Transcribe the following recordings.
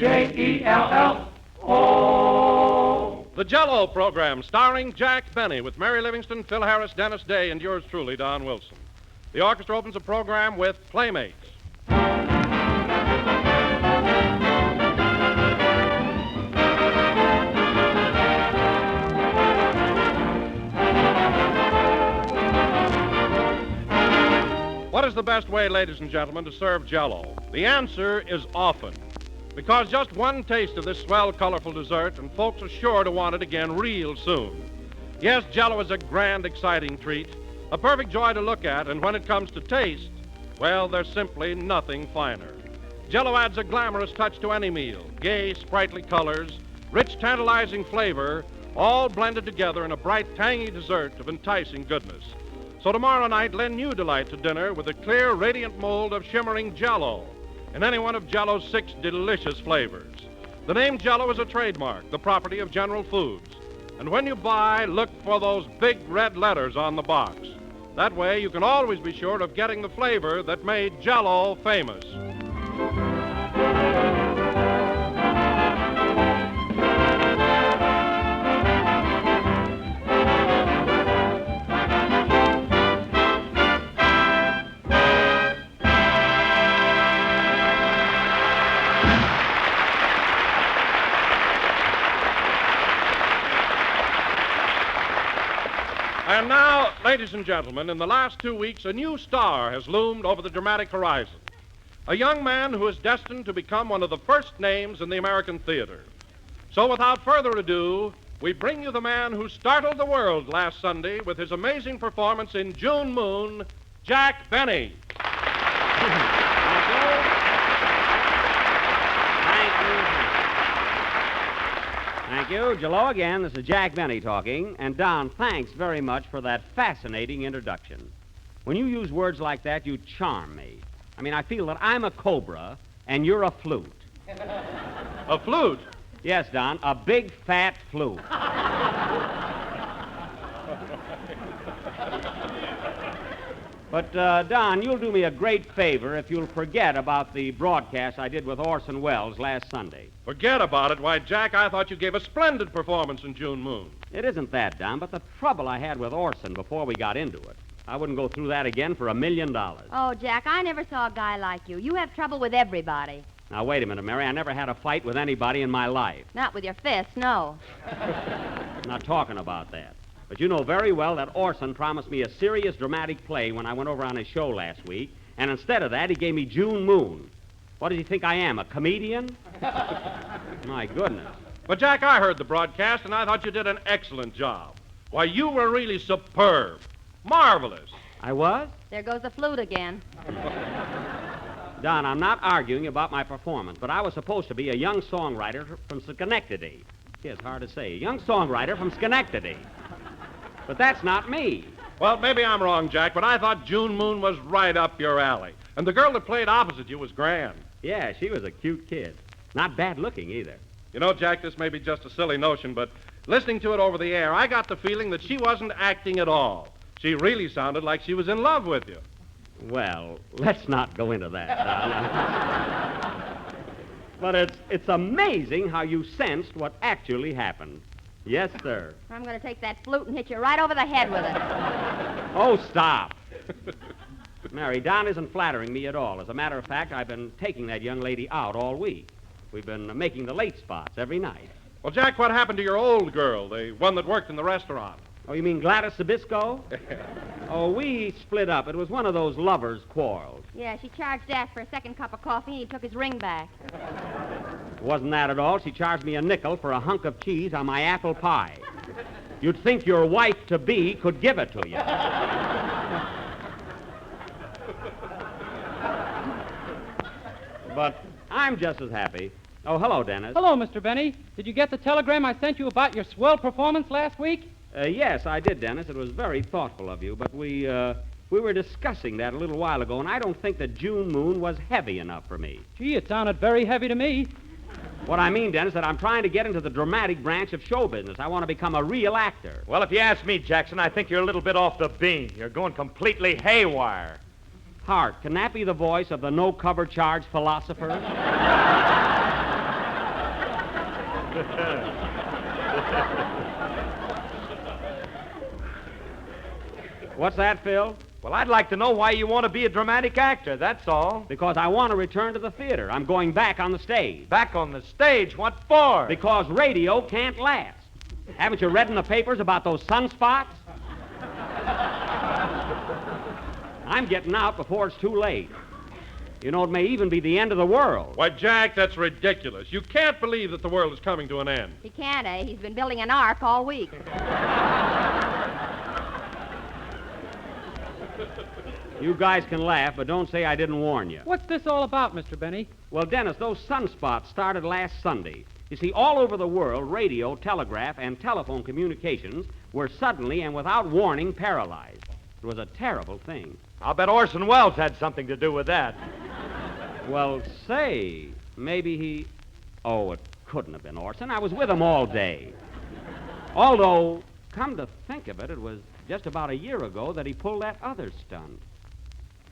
Jell-O. The Jell-O program, starring Jack Benny, with Mary Livingston, Phil Harris, Dennis Day, and yours truly, Don Wilson. The orchestra opens the program with Playmates. What is the best way, ladies and gentlemen, to serve Jell-O? The answer is often. Because just one taste of this swell, colorful dessert, and folks are sure to want it again real soon. Yes, Jell-O is a grand, exciting treat, a perfect joy to look at, and when it comes to taste, well, there's simply nothing finer. Jell-O adds a glamorous touch to any meal. Gay, sprightly colors, rich, tantalizing flavor, all blended together in a bright, tangy dessert of enticing goodness. So tomorrow night, lend new delight to dinner with a clear, radiant mold of shimmering Jell-O in any one of Jell-O's 6 delicious flavors. The name Jell-O is a trademark, the property of General Foods. And when you buy, look for those big red letters on the box. That way, you can always be sure of getting the flavor that made Jell-O famous. And now, ladies and gentlemen, in the last 2 weeks, a new star has loomed over the dramatic horizon. A young man who is destined to become one of the first names in the American theater. So without further ado, we bring you the man who startled the world last Sunday with his amazing performance in June Moon, Jack Benny. Thank you. Jell-O again. This is Jack Benny talking. And Don, thanks very much for that fascinating introduction. When you use words like that, you charm me. I mean, I feel that I'm a cobra and you're a flute. A flute? Yes, Don, a big, fat flute. But, Don, you'll do me a great favor if you'll forget about the broadcast I did with Orson Welles last Sunday. Forget about it? Why, Jack, I thought you gave a splendid performance in June Moon. It isn't that, Don, but the trouble I had with Orson before we got into it. I wouldn't go through that again for $1 million. Oh, Jack, I never saw a guy like you. You have trouble with everybody. Now, wait a minute, Mary. I never had a fight with anybody in my life. Not with your fists, no. I'm not talking about that. But you know very well that Orson promised me a serious dramatic play when I went over on his show last week, and instead of that, he gave me June Moon. What does he think I am, a comedian? My goodness. But, Jack, I heard the broadcast, and I thought you did an excellent job. Why, you were really superb. Marvelous. I was? There goes the flute again. Don, I'm not arguing about my performance, but I was supposed to be a young songwriter from Schenectady. Yeah, it's hard to say. A young songwriter from Schenectady. But that's not me. Well, maybe I'm wrong, Jack, but I thought June Moon was right up your alley. And the girl that played opposite you was grand. Yeah, she was a cute kid. Not bad looking either. You know, Jack, this may be just a silly notion, but listening to it over the air, I got the feeling that she wasn't acting at all. She really sounded like she was in love with you. Well, let's not go into that, Don. But it's amazing how you sensed what actually happened. Yes, sir. I'm going to take that flute and hit you right over the head with it. Oh, stop. Mary, Don isn't flattering me at all. As a matter of fact, I've been taking that young lady out all week. We've been making the late spots every night. Well, Jack, what happened to your old girl, the one that worked in the restaurant? Oh, you mean Gladys Sabisco? Oh, we split up. It was one of those lovers' quarrels. Yeah, she charged Dad for a second cup of coffee, and he took his ring back. It wasn't that at all. She charged me a nickel for a hunk of cheese on my apple pie. You'd think your wife-to-be could give it to you. But I'm just as happy. Oh, hello, Dennis. Hello, Mr. Benny. Did you get the telegram I sent you about your swell performance last week? Yes, I did, Dennis. It was very thoughtful of you, but we were discussing that a little while ago, and I don't think that June Moon was heavy enough for me. Gee, it sounded very heavy to me. What I mean, Dennis, that I'm trying to get into the dramatic branch of show business. I want to become a real actor. Well, if you ask me, Jackson, I think you're a little bit off the beam. You're going completely haywire. Hart, can that be the voice of the no-cover charge philosopher? What's that, Phil? Well, I'd like to know why you want to be a dramatic actor, that's all. Because I want to return to the theater. I'm going back on the stage. Back on the stage? What for? Because radio can't last. Haven't you read in the papers about those sunspots? I'm getting out before it's too late. You know, it may even be the end of the world. Why, Jack, that's ridiculous. You can't believe that the world is coming to an end. He can't, eh? He's been building an ark all week. You guys can laugh, but don't say I didn't warn you. What's this all about, Mr. Benny? Well, Dennis, those sunspots started last Sunday. You see, all over the world, radio, telegraph, and telephone communications were suddenly and without warning paralyzed. It was a terrible thing. I'll bet Orson Welles had something to do with that. Well, say, maybe he... Oh, it couldn't have been Orson. I was with him all day. Although, come to think of it, it was just about a year ago that he pulled that other stunt.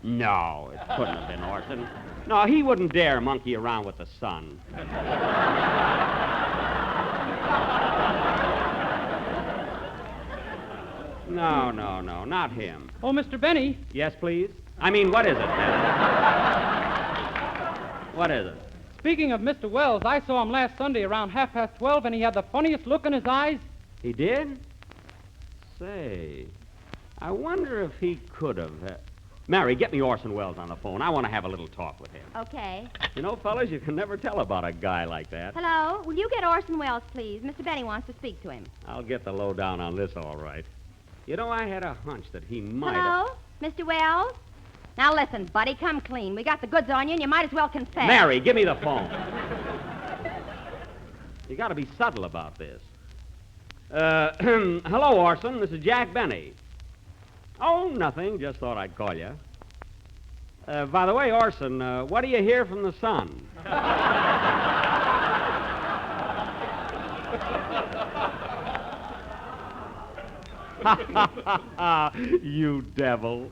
No, it couldn't have been Orson. No, he wouldn't dare monkey around with the sun. No, not him. Oh, Mr. Benny, Yes, please? I mean, what is it? What is it? speaking of Mr. Wells, I saw him last Sunday around 12:30, and he had the funniest look in his eyes. He did? Say, I wonder if he could have... Mary, get me Orson Welles on the phone. I want to have a little talk with him. Okay. You know, fellas, you can never tell about a guy like that. Hello? Will you get Orson Welles, please? Mr. Benny wants to speak to him. I'll get the lowdown on this, all right. You know, I had a hunch that he might Hello? Mr. Wells? Now listen, buddy, come clean. We got the goods on you, and you might as well confess. Mary, give me the phone. You got to be subtle about this. Hello, Orson. This is Jack Benny. Oh, nothing. Just thought I'd call you. By the way, Orson, what do you hear from the sun? You devil.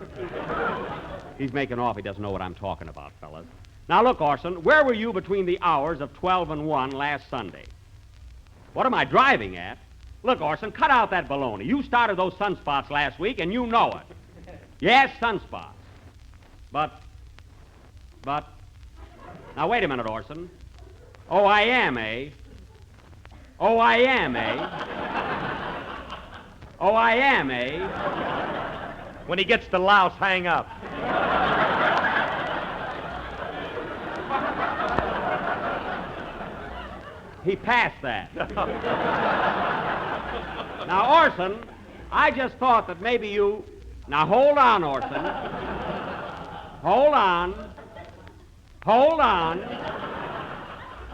He's making off. He doesn't know what I'm talking about, fellas. Now, look, Orson, where were you between the hours of 12 and 1 last Sunday? What am I driving at? Look, Orson, cut out that baloney. You started those sunspots last week, and you know it. Yes, sunspots. But... Now, wait a minute, Orson. Oh, I am, eh? Oh, I am, eh? Oh, I am, eh? When he gets to Laos, hang up. He passed that. Now, Orson, I just thought that maybe you... Now, hold on, Orson. Hold on. Hold on.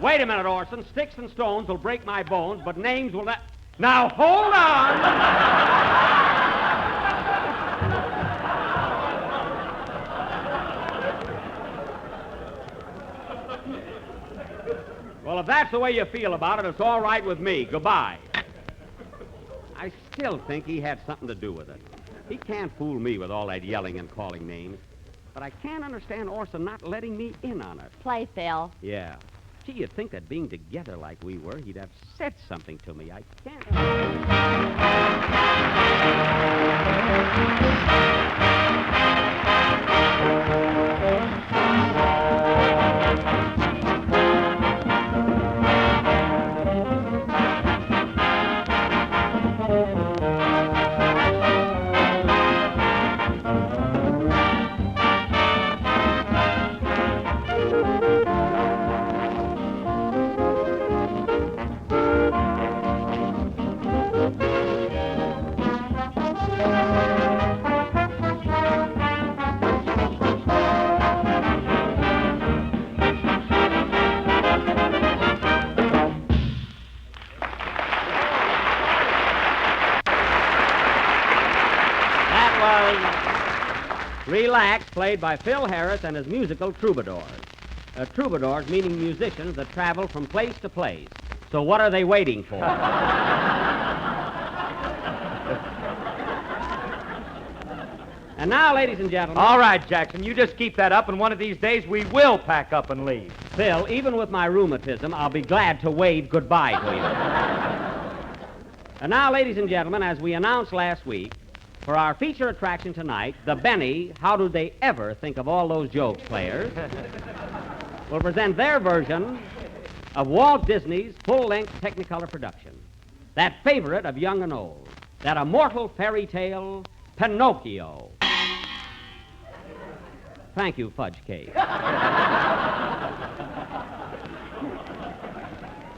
Wait a minute, Orson. Sticks and stones will break my bones, but names will not... Now, hold on. Well, if that's the way you feel about it, it's all right with me. Goodbye. I still think he had something to do with it. He can't fool me with all that yelling and calling names. But I can't understand Orson not letting me in on it. Play, Phil. Yeah. Gee, you'd think that being together like we were, he'd have said something to me. I can't... Relax, played by Phil Harris and his musical Troubadours. Troubadours meaning musicians that travel from place to place. So what are they waiting for? And now, ladies and gentlemen... All right, Jackson, you just keep that up, and one of these days we will pack up and leave. Phil, even with my rheumatism, I'll be glad to wave goodbye to you. And now, ladies and gentlemen, as we announced last week, for our feature attraction tonight, the Benny How Did They Ever Think of All Those Jokes players will present their version of Walt Disney's full-length Technicolor production, that favorite of young and old, that immortal fairy tale, Pinocchio. Thank you, Fudge Cake.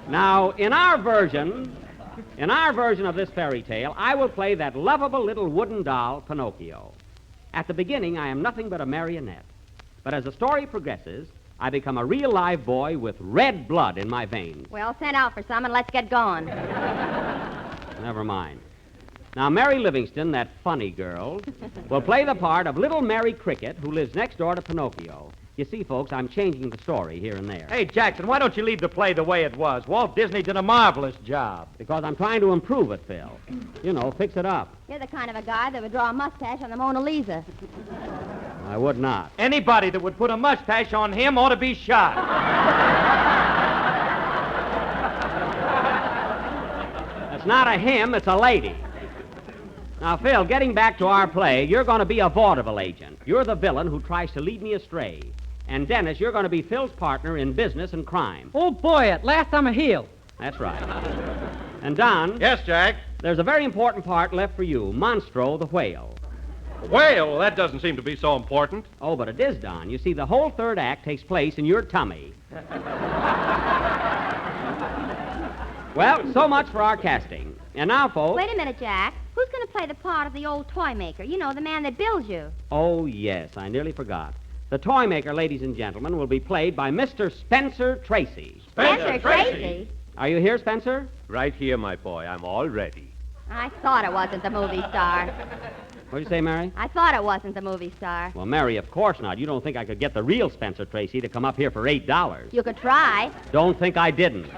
Now, in our version of this fairy tale, I will play that lovable little wooden doll, Pinocchio. At the beginning, I am nothing but a marionette. But as the story progresses, I become a real live boy with red blood in my veins. Well, send out for some and let's get going. Never mind. Now, Mary Livingston, that funny girl, will play the part of little Mary Cricket, who lives next door to Pinocchio. You see, folks, I'm changing the story here and there. Hey, Jackson, why don't you leave the play the way it was? Walt Disney did a marvelous job. Because I'm trying to improve it, Phil. You know, fix it up. You're the kind of a guy that would draw a mustache on the Mona Lisa. I would not. Anybody that would put a mustache on him ought to be shot. That's not a him, it's a lady. Now, Phil, getting back to our play, you're going to be a vaudeville agent. You're the villain who tries to lead me astray. And, Dennis, you're going to be Phil's partner in business and crime. Oh, boy, at last I'm a heel. That's right. And, Don. Yes, Jack? There's a very important part left for you, Monstro the whale. Well, that doesn't seem to be so important. Oh, but it is, Don. You see, the whole third act takes place in your tummy. Well, so much for our casting. And now, folks... Wait a minute, Jack. Who's going to play the part of the old toy maker? You know, the man that builds you. Oh, yes, I nearly forgot. The toy maker, ladies and gentlemen, will be played by Mr. Spencer Tracy. Spencer Tracy? Are you here, Spencer? Right here, my boy. I'm all ready. I thought it wasn't the movie star. What'd you say, Mary? I thought it wasn't the movie star. Well, Mary, of course not. You don't think I could get the real Spencer Tracy to come up here for $8? You could try. Don't think I didn't.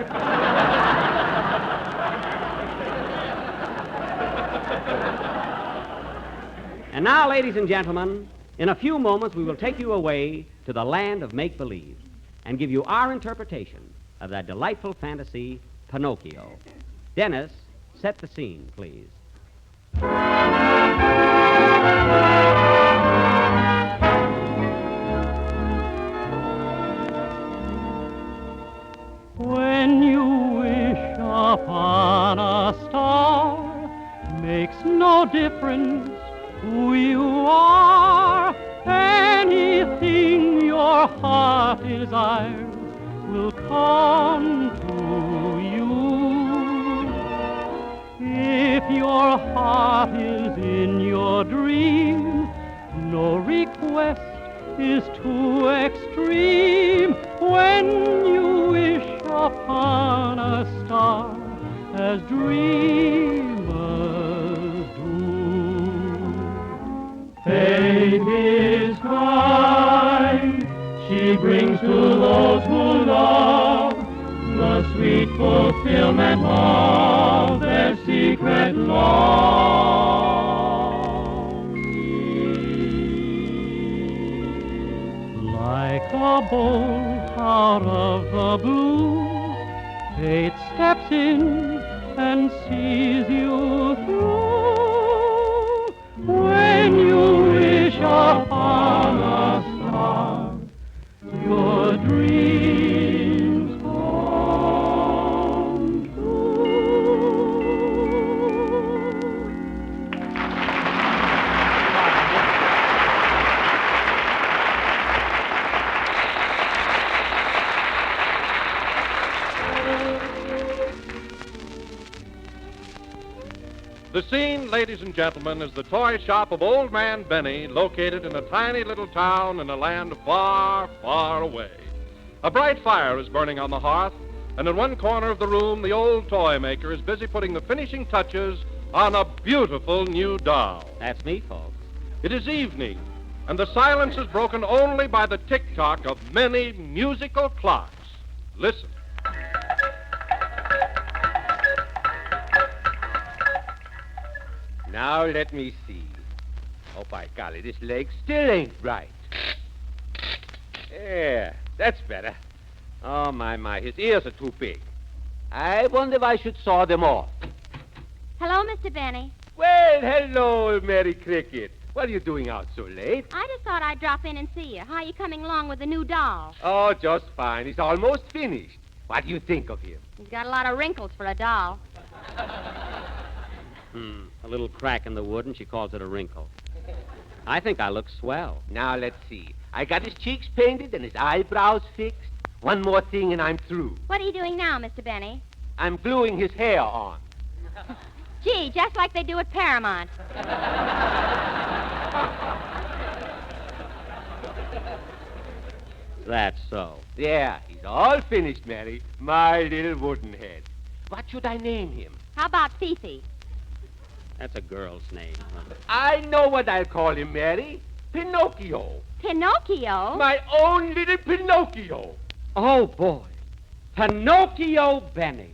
And now, ladies and gentlemen, in a few moments we will take you away to the land of make-believe and give you our interpretation of that delightful fantasy, Pinocchio. Dennis, set the scene, please. When you wish upon a star, makes no difference who you are. Anything your heart desires will come to you. If your heart is in your dream, no request is too extreme. When you wish upon a star, as dreamers do. Fate is kind, she brings to those who love the sweet fulfillment of their secret longing. Like a bolt out of the blue, fate steps in and sees you through. When you wish upon a star, your dreams come true. The scene, ladies and gentlemen, is the toy shop of Old Man Benny, located in a tiny little town in a land far, far away. A bright fire is burning on the hearth, and in one corner of the room, the old toy maker is busy putting the finishing touches on a beautiful new doll. That's me, folks. It is evening, and the silence is broken only by the tick-tock of many musical clocks. Listen. Now let me see. Oh, by golly, this leg still ain't right. Yeah, that's better. Oh, my. His ears are too big. I wonder if I should saw them off. Hello, Mr. Benny. Well, hello, Mary Cricket. What are you doing out so late? I just thought I'd drop in and see you. How are you coming along with the new doll? Oh, just fine. He's almost finished. What do you think of him? He's got a lot of wrinkles for a doll. A little crack in the wood, and she calls it a wrinkle. I think I look swell. Now, let's see. I got his cheeks painted and his eyebrows fixed. One more thing and I'm through. What are you doing now, Mr. Benny? I'm gluing his hair on. Gee, just like they do at Paramount. That's so. Yeah, he's all finished, Mary. My little wooden head. What should I name him? How about Fifi? That's a girl's name. I know what I'll call him, Mary. Pinocchio. Pinocchio? My own little Pinocchio. Oh, boy. Pinocchio Benny.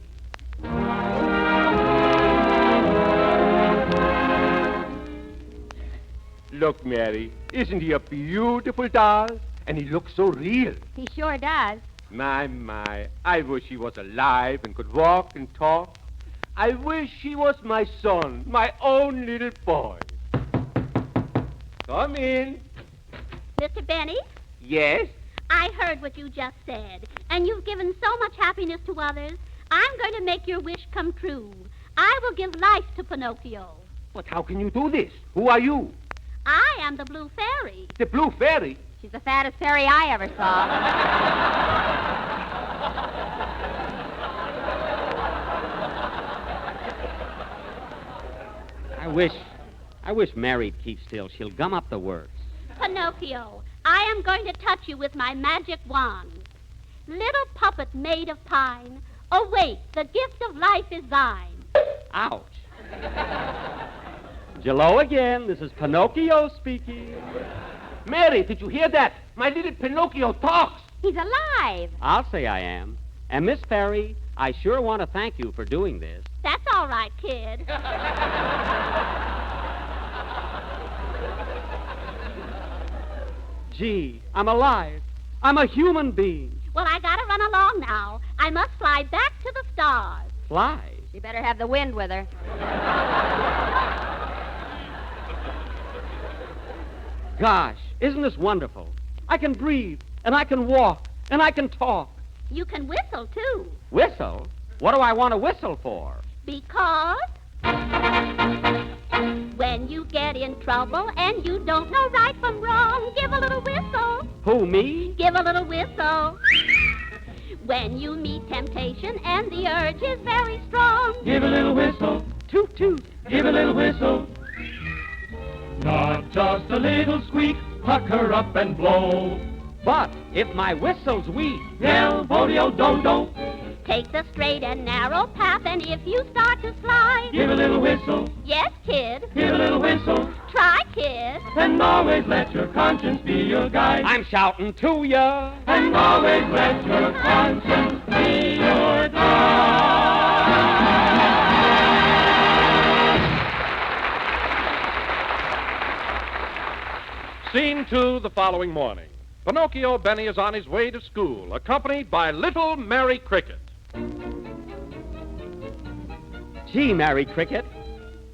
Look, Mary, isn't he a beautiful doll? And he looks so real. He sure does. My. I wish he was alive and could walk and talk. I wish he was my son, my own little boy. Come in. Mr. Benny, Yes? I heard what you just said, and you've given so much happiness to others. I'm going to make your wish come true. I will give life to Pinocchio. But how can you do this? Who are you? I am the Blue Fairy. The Blue Fairy? She's the fattest fairy I ever saw. I wish Mary'd keep still. She'll gum up the words. Pinocchio, I am going to touch you with my magic wand. Little puppet made of pine, awake, the gift of life is thine. Ouch. Jello again. This is Pinocchio speaking. Mary, did you hear that? My little Pinocchio talks. He's alive. I'll say I am. And Miss Fairy, I sure want to thank you for doing this. That's all right, kid. Gee, I'm alive. I'm a human being. Well, I gotta run along now. I must fly back to the stars. Fly. She better have the wind with her. Gosh, isn't this wonderful? I can breathe, and I can walk, and I can talk. You can whistle, too. Whistle? What do I want to whistle for? Because when you get in trouble and you don't know right from wrong, give a little whistle. Who, me? Give a little whistle. When you meet temptation and the urge is very strong, Give a little whistle, Toot, toot. give a little whistle. Not just a little squeak, pucker up and blow. But if my whistle's weak, Yell, Vodio, do-do. take the straight and narrow path, and if you start to slide, Give a little whistle, yes, kid, give a little whistle. try, kid. And always let your conscience be your guide. I'm shouting to ya. And always let your conscience be your guide. Scene 2 the following morning. Pinocchio Benny is on his way to school, accompanied by little Mary Cricket. Gee, Mary Cricket.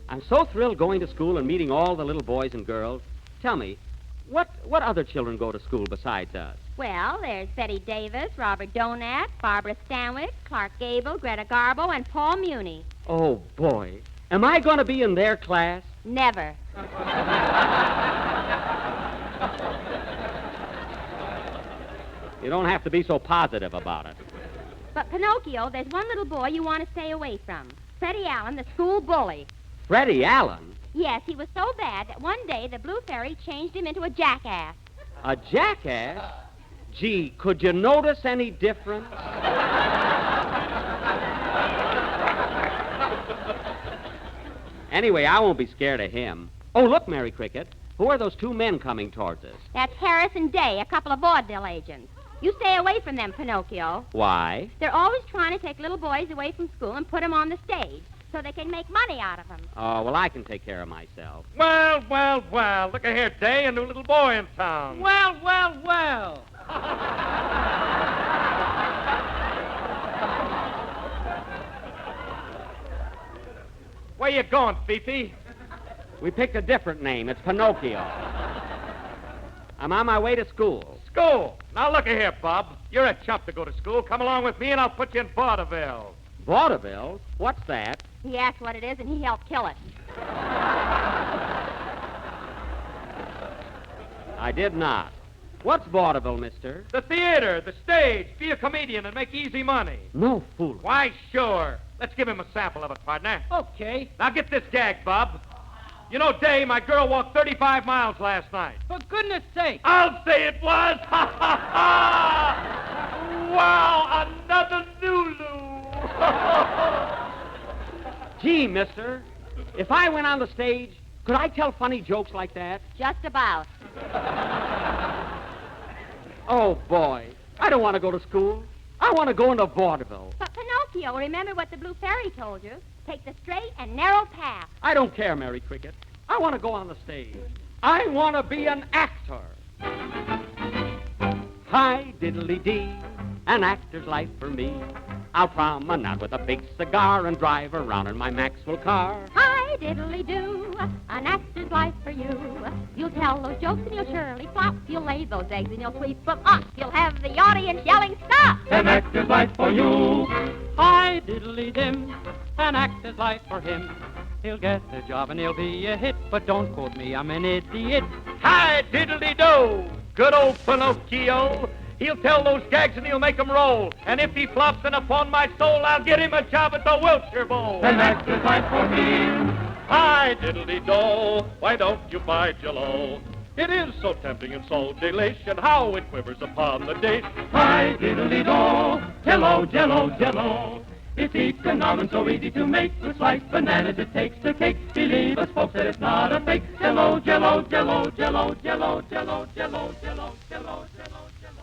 I'm so thrilled going to school and meeting all the little boys and girls. Tell me, what other children go to school besides us? Well, there's Betty Davis, Robert Donat, Barbara Stanwyck, Clark Gable, Greta Garbo, and Paul Muni. Oh, boy. Am I going to be in their class? Never. You don't have to be so positive about it. But, Pinocchio, there's one little boy you want to stay away from. Freddie Allen, the school bully. Freddie Allen? Yes, he was so bad that one day the Blue Fairy changed him into a jackass. A jackass? Gee, could you notice any difference? Anyway, I won't be scared of him. Oh, look, Mary Cricket. Who are those two men coming towards us? That's Harris and Day, a couple of vaudeville agents. You stay away from them, Pinocchio. Why? They're always trying to take little boys away from school and put them on the stage so they can make money out of them. Oh, well, I can take care of myself. Well. Look here, Day, a new little boy in town. Well. Where you going, Fifi? We picked a different name. It's Pinocchio. I'm on my way to school. School. Now, look here, Bob. You're a chump to go to school. Come along with me, and I'll put you in vaudeville. Vaudeville? What's that? He asked what it is, and he helped kill it. I did not. What's vaudeville, mister? The theater, the stage. Be a comedian and make easy money. No fool. Why, sure. Let's give him a sample of it, partner. Okay. Now, get this gag, Bob. You know, Day, my girl walked 35 miles last night. For goodness sake. I'll say it was. Ha, ha, ha! Wow, another Lulu. Gee, mister, if I went on the stage, could I tell funny jokes like that? Just about. Oh, boy. I don't want to go to school. I want to go into vaudeville. But Pinocchio, remember what the Blue Fairy told you. Take the straight and narrow path. I don't care, Mary Cricket. I want to go on the stage. I want to be an actor. Hi, diddly-dee, an actor's life for me. I'll promenade with a big cigar and drive around in my Maxwell car. Hi, diddly-do, an actor's life for you. You'll tell those jokes and you'll surely flop. You'll lay those eggs and you'll sweep them up. You'll have the audience yelling, stop! An actor's life for you. Hi, diddly-dim, an actor's life for him. He'll get the job and he'll be a hit, but don't quote me, I'm an idiot. Hi, diddly-do. Good old Pinocchio. He'll tell those gags and he'll make 'em roll. And if he flops, then upon my soul, I'll get him a job at the Wilshire Bowl. An actor's life for me. Hi, diddly-do, why don't you buy Jello? It is so tempting and so delish, and how it quivers upon the dish. Hi, diddly-do, Jello, Jello, Jello. It's economic and so easy to make. The sliced bananas it takes to cake. Believe us, folks, that it's not a fake. Jello, Jello, Jello, Jello, Jello, Jello, Jello, Jello, Jello, Jello, Jello, Jello, Jello.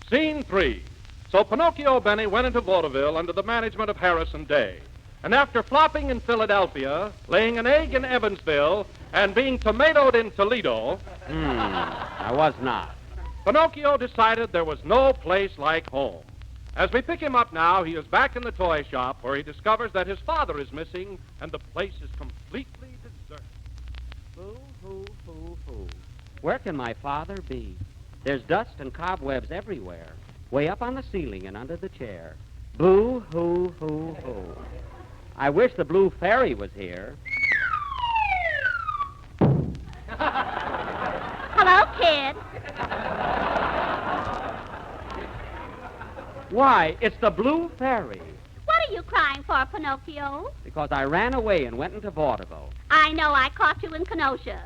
Scene 3. So Pinocchio Benny went into vaudeville under the management of Harrison Day. And after flopping in Philadelphia, laying an egg in Evansville, and being tomatoed in Toledo, I was not. Pinocchio decided there was no place like home. As we pick him up now, he is back in the toy shop where he discovers that his father is missing and the place is completely deserted. Hoo, hoo, hoo, hoo. Where can my father be? There's dust and cobwebs everywhere, way up on the ceiling and under the chair. Boo, hoo, hoo, hoo. I wish the Blue Fairy was here. Hello, kid. Why, it's the Blue Fairy. What are you crying for, Pinocchio? Because I ran away and went into vaudeville. I know I caught you in Kenosha.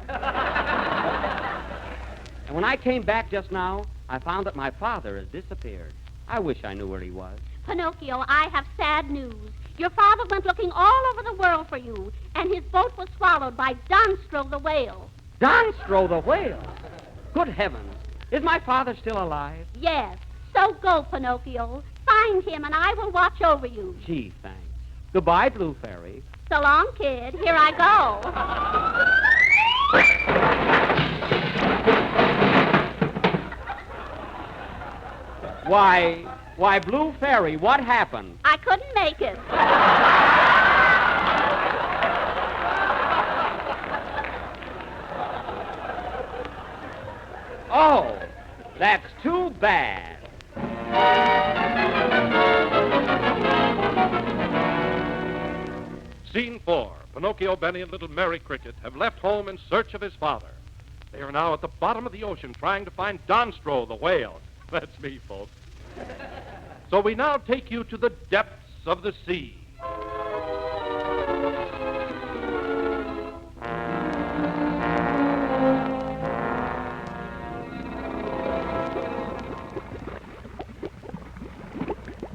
And when I came back just now, I found that my father has disappeared. I wish I knew where he was. Pinocchio, I have sad news. Your father went looking all over the world for you, and his boat was swallowed by Donstro the whale. Donstro the whale? Good heavens. Is my father still alive? Yes. So go, Pinocchio. Find him, and I will watch over you. Gee, thanks. Goodbye, Blue Fairy. So long, kid. Here I go. Why, Blue Fairy, what happened? I couldn't make it. Oh, that's too bad. Scene 4. Pinocchio, Benny, and little Mary Cricket have left home in search of his father. They are now at the bottom of the ocean trying to find Donstro the whale. That's me, folks. So we now take you to the depths of the sea.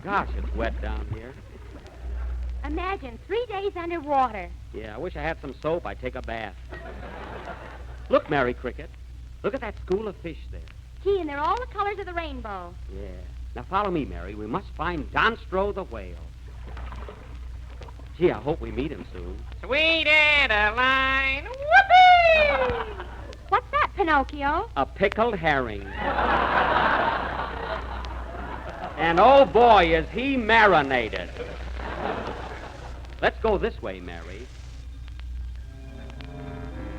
Gosh, it's wet down here. Imagine 3 days underwater. Yeah, I wish I had some soap. I'd take a bath. Look, Mary Cricket. Look at that school of fish there. Gee, and they're all the colors of the rainbow. Yeah. Now follow me, Mary. We must find Donstro the whale. Gee, I hope we meet him soon. Sweet Adeline. Whoopee! What's that, Pinocchio? A pickled herring. And oh boy, is he marinated. Let's go this way, Mary.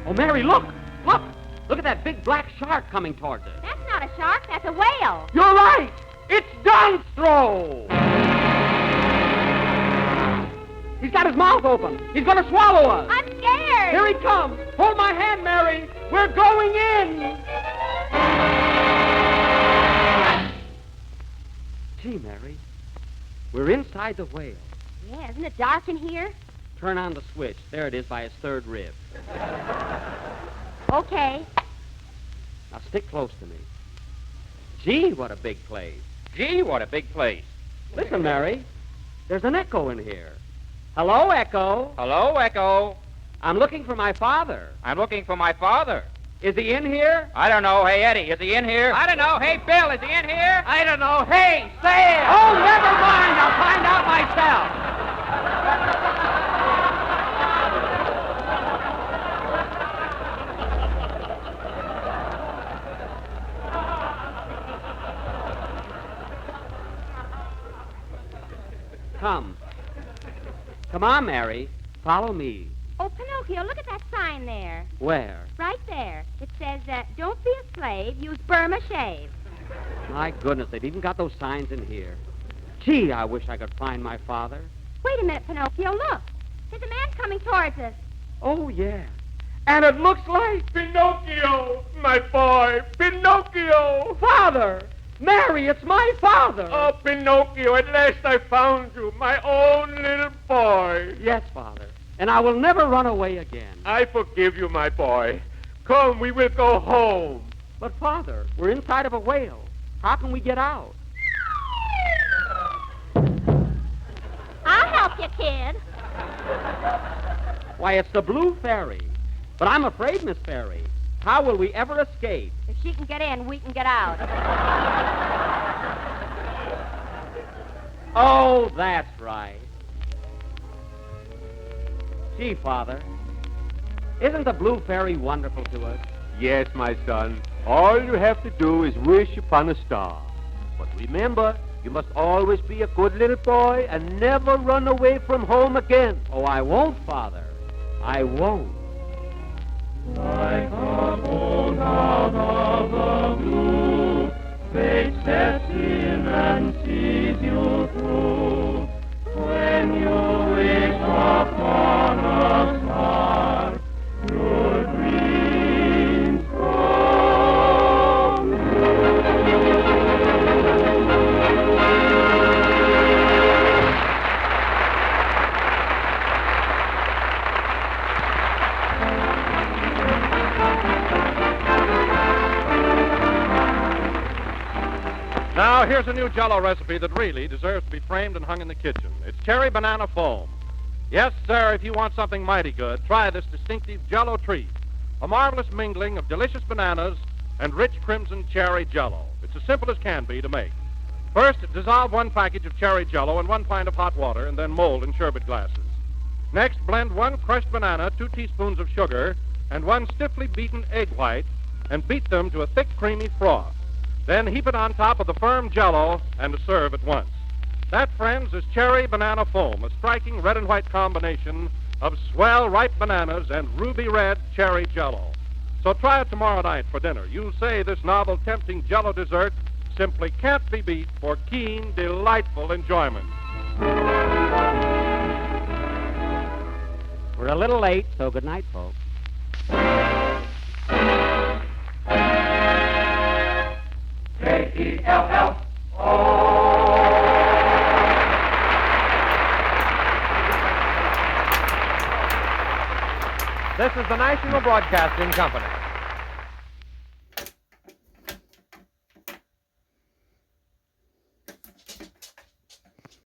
Oh, Mary, look! Look! Look at that big black shark coming towards us. That's not a shark, that's a whale. You're right! It's Dunstro! He's got his mouth open. He's going to swallow us. I'm scared. Here he comes. Hold my hand, Mary. We're going in. Gee, Mary, we're inside the whale. Yeah, isn't it dark in here? Turn on the switch. There it is by his third rib. Okay. Now stick close to me. Gee, what a big place. Gee, what a big place. Listen, Mary, there's an echo in here. Hello, Echo. Hello, Echo. I'm looking for my father. I'm looking for my father. Is he in here? I don't know. Hey, Eddie, is he in here? I don't know. Hey, Bill, is he in here? I don't know. Hey, Sam! Oh, never mind. I'll find out myself. Come. Come on, Mary. Follow me. Oh, Pinocchio, look at that sign there. Where? Right there. It says, don't be a slave, use Burma shave. My goodness, they've even got those signs in here. Gee, I wish I could find my father. Wait a minute, Pinocchio, look. There's a man coming towards us. Oh, yeah. And it looks like Pinocchio, my boy, Pinocchio. Father! Mary, it's my father! Oh, Pinocchio, at last I found you, my own little boy. Yes, Father. And I will never run away again. I forgive you, my boy. Come, we will go home. But, Father, we're inside of a whale. How can we get out? I'll help you, kid. Why, it's the Blue Fairy. But I'm afraid, Miss Fairy. How will we ever escape? If she can get in, we can get out. Oh, that's right. Gee, Father, isn't the Blue Fairy wonderful to us? Yes, my son. All you have to do is wish upon a star. But remember, you must always be a good little boy and never run away from home again. Oh, I won't, Father. I won't. Like a bolt out of the blue, fate steps in and sees you through. When you wish upon a star, your dreams come Now, here's a new Jell-O recipe that really deserves to be framed and hung in the kitchen. It's cherry banana foam. Yes, sir, if you want something mighty good, try this distinctive Jell-O treat. A marvelous mingling of delicious bananas and rich crimson cherry Jell-O. It's as simple as can be to make. First, dissolve 1 package of cherry Jell-O in 1 pint of hot water and then mold in sherbet glasses. Next, blend 1 crushed banana, 2 teaspoons of sugar, and 1 stiffly beaten egg white, and beat them to a thick, creamy froth. Then heap it on top of the firm Jell-O and serve at once. That, friends, is cherry banana foam, a striking red and white combination of swell ripe bananas and ruby red cherry Jell-O. So try it tomorrow night for dinner. You'll say this novel, tempting Jell-O dessert simply can't be beat for keen, delightful enjoyment. We're a little late, so good night, folks. K-E-L-L-O. This is the National Broadcasting Company.